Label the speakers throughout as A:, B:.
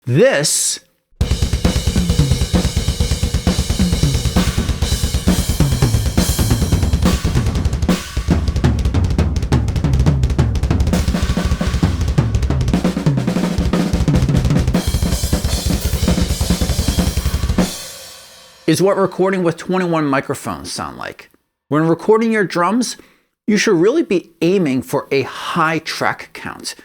A: This is what recording with 21 microphones sound like. When recording your drums, you should really be aiming for a high track count.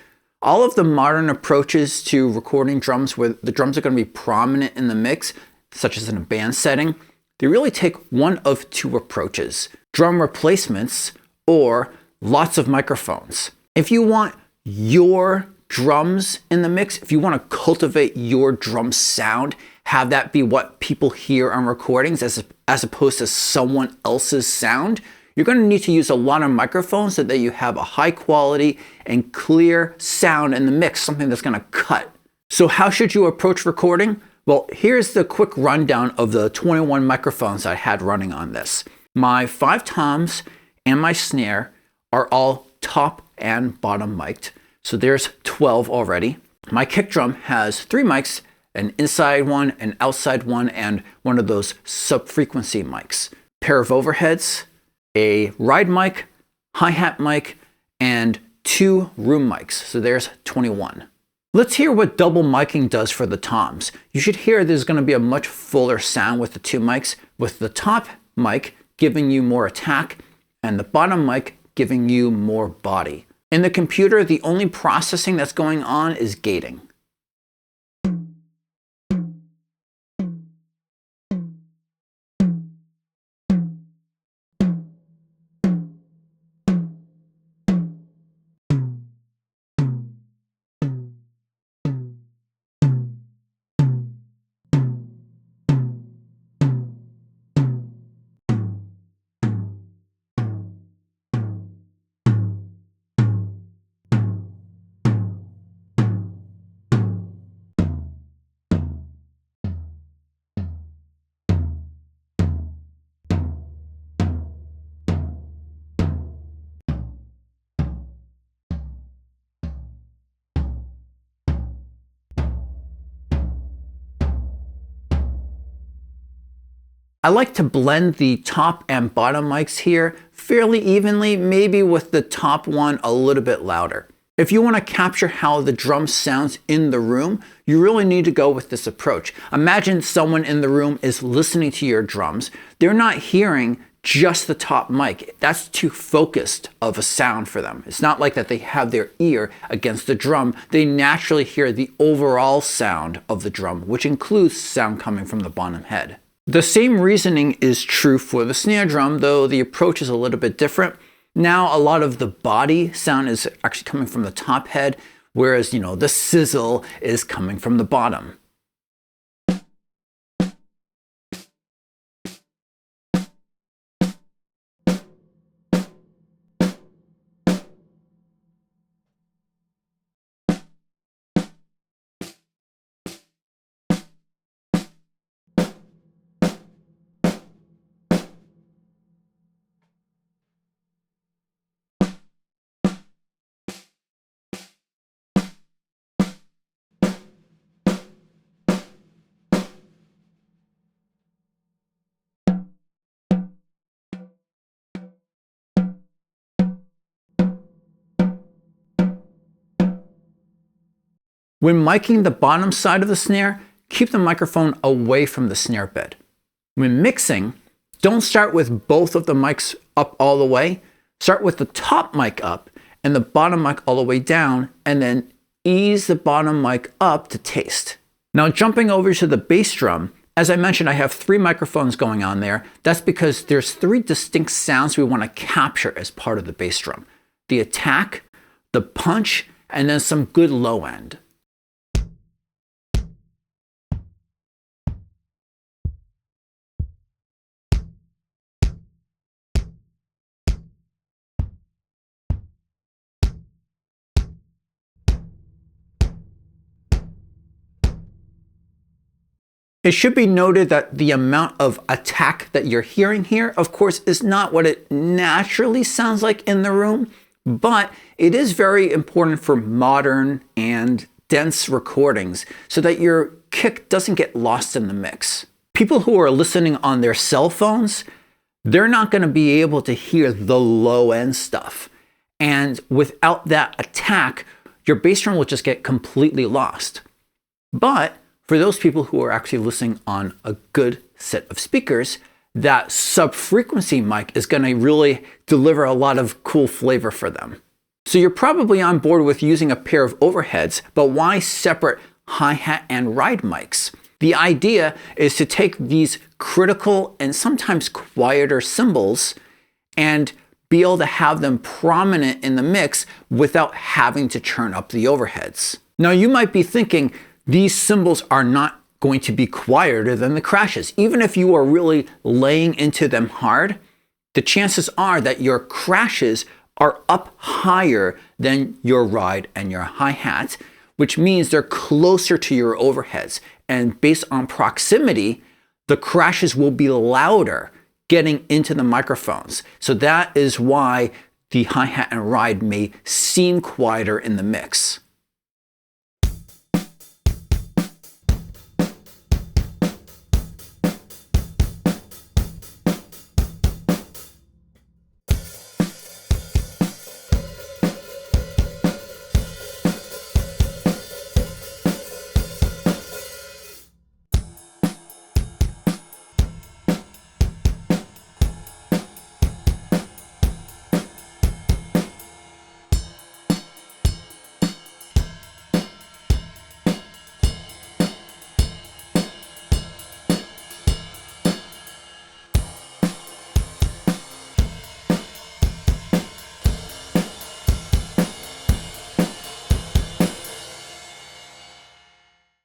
A: All of the modern approaches to recording drums where the drums are going to be prominent in the mix, such as in a band setting, they really take one of two approaches: drum replacements or lots of microphones. If you want your drums in the mix, if you want to cultivate your drum sound, have that be what people hear on recordings as opposed to someone else's sound, you're going to need to use a lot of microphones so that you have a high quality and clear sound in the mix, something that's going to cut. So how should you approach recording? Well, here's the quick rundown of the 21 microphones I had running on this. My 5 toms and my snare are all top and bottom mic'd. So there's 12 already. My kick drum has 3 mics, an inside one, an outside one, and one of those sub-frequency mics. Pair of overheads, a ride mic, hi-hat mic, and 2 room mics. So there's 21. Let's hear what double miking does for the toms. You should hear there's going to be a much fuller sound with the 2 mics, with the top mic giving you more attack and the bottom mic giving you more body. In the computer, the only processing that's going on is gating. I like to blend the top and bottom mics here fairly evenly, maybe with the top one a little bit louder. If you want to capture how the drum sounds in the room, you really need to go with this approach. Imagine someone in the room is listening to your drums. They're not hearing just the top mic. That's too focused of a sound for them. It's not like that they have their ear against the drum. They naturally hear the overall sound of the drum, which includes sound coming from the bottom head. The same reasoning is true for the snare drum, though the approach is a little bit different. Now a lot of the body sound is actually coming from the top head, whereas, the sizzle is coming from the bottom. When miking the bottom side of the snare, keep the microphone away from the snare bed. When mixing, don't start with both of the mics up all the way. Start with the top mic up and the bottom mic all the way down, and then ease the bottom mic up to taste. Now jumping over to the bass drum, as I mentioned, I have 3 microphones going on there. That's because there's 3 distinct sounds we want to capture as part of the bass drum: the attack, the punch, and then some good low end. It should be noted that the amount of attack that you're hearing here, of course, is not what it naturally sounds like in the room, but it is very important for modern and dense recordings so that your kick doesn't get lost in the mix. People who are listening on their cell phones, they're not going to be able to hear the low end stuff. And without that attack, your bass drum will just get completely lost. But for those people who are actually listening on a good set of speakers, that sub-frequency mic is going to really deliver a lot of cool flavor for them. So you're probably on board with using a pair of overheads, but why separate hi-hat and ride mics? The idea is to take these critical and sometimes quieter cymbals and be able to have them prominent in the mix without having to turn up the overheads. Now you might be thinking these cymbals are not going to be quieter than the crashes. Even if you are really laying into them hard, the chances are that your crashes are up higher than your ride and your hi-hat, which means they're closer to your overheads. And based on proximity, the crashes will be louder getting into the microphones. So that is why the hi-hat and ride may seem quieter in the mix.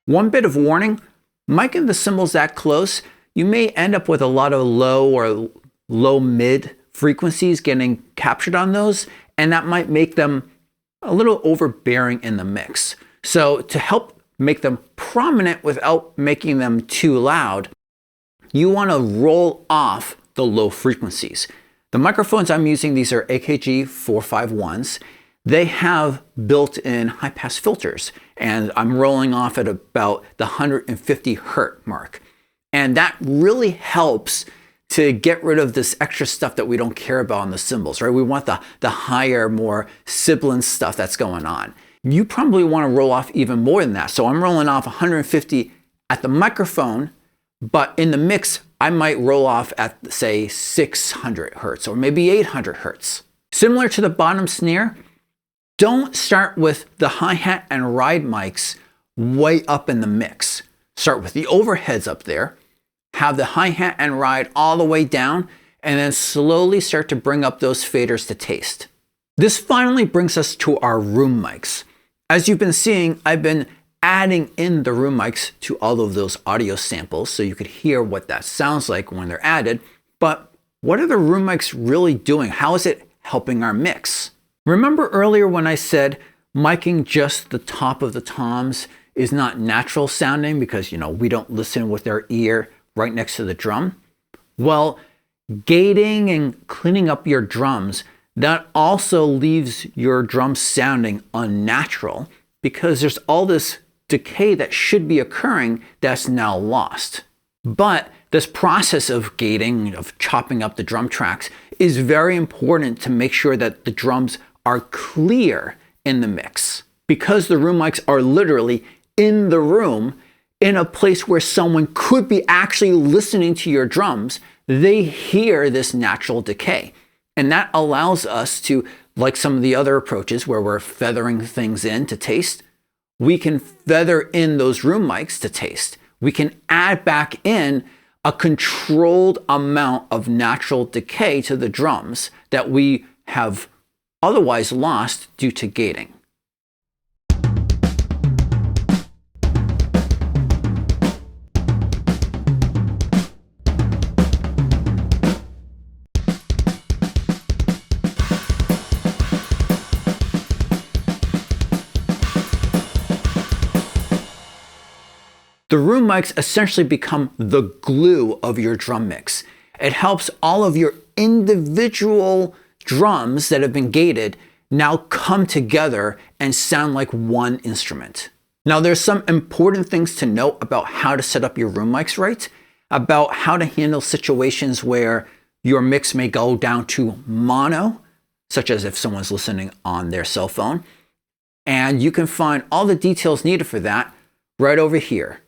A: One bit of warning, miking the cymbals that close, you may end up with a lot of low or low mid frequencies getting captured on those, and that might make them a little overbearing in the mix. So to help make them prominent without making them too loud, you want to roll off the low frequencies. The microphones I'm using, these are AKG 451s. They have built-in high-pass filters, and I'm rolling off at about the 150 hertz mark. And that really helps to get rid of this extra stuff that we don't care about on the cymbals, right? We want the higher, more sibilant stuff that's going on. You probably want to roll off even more than that. So I'm rolling off 150 at the microphone, but in the mix, I might roll off at, say, 600 hertz or maybe 800 hertz. Similar to the bottom snare, don't start with the hi-hat and ride mics way up in the mix. Start with the overheads up there, have the hi-hat and ride all the way down, and then slowly start to bring up those faders to taste. This finally brings us to our room mics. As you've been seeing, I've been adding in the room mics to all of those audio samples so you could hear what that sounds like when they're added. But what are the room mics really doing? How is it helping our mix? Remember earlier when I said miking just the top of the toms is not natural sounding because, we don't listen with our ear right next to the drum? Well, gating and cleaning up your drums, that also leaves your drums sounding unnatural because there's all this decay that should be occurring that's now lost. But this process of gating, of chopping up the drum tracks, is very important to make sure that the drums are clear in the mix, because the room mics are literally in the room in a place where someone could be actually listening to your drums. They hear this natural decay, and that allows us to, like some of the other approaches where we're feathering things in to taste, we can feather in those room mics to taste. We can add back in a controlled amount of natural decay to the drums that we have otherwise lost due to gating. The room mics essentially become the glue of your drum mix. It helps all of your individual drums that have been gated now come together and sound like one instrument. Now, there's some important things to note about how to set up your room mics right, about how to handle situations where your mix may go down to mono, such as if someone's listening on their cell phone. And you can find all the details needed for that right over here.